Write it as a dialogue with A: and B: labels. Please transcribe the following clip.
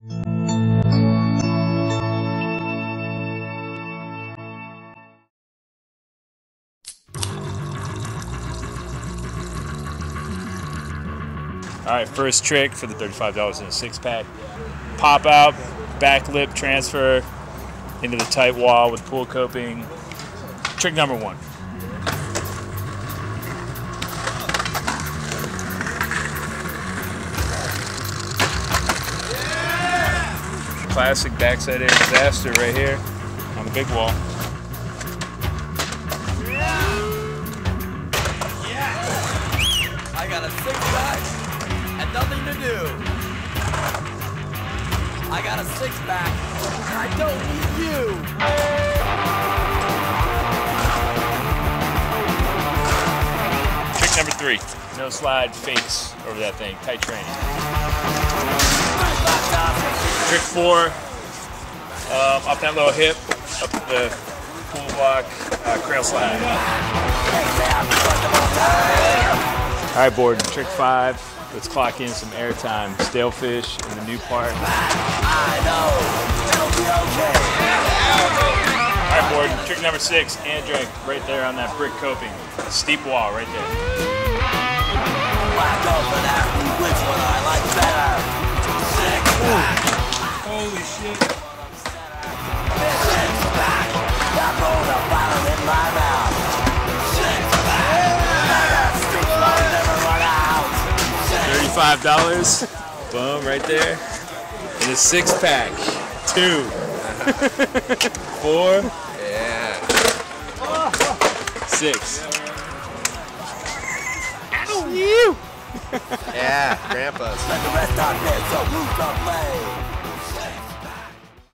A: All right, first trick for the $35 in a 6-pack. Pop out, back lip transfer into the tight wall with pool coping. Trick number 1. Classic backside air disaster right here on the big wall.
B: I got a 6-pack and nothing to do. I got a 6-pack and I don't need you.
A: Trick number 3. No slide fakes over that thing. Tight training. Trick 4. Up that little hip, up the pool block, cradle slide. All right, Borden, trick 5. Let's clock in some airtime. Stale fish in the new part.
B: I know, it'll be okay.
A: All right, Borden, trick number 6, and drink right there on that brick coping. Steep wall right there.
B: Black over that, which one I like better? 6-pack.
A: Holy shit.
B: 6-pack. That rolled a bottle in my mouth. 6-pack.
A: $35. Boom, right there. And a 6-pack. 2. 4.
C: Yeah.
A: 6.
C: Yeah, Grandpa's.
B: Let the rest on there so who can play?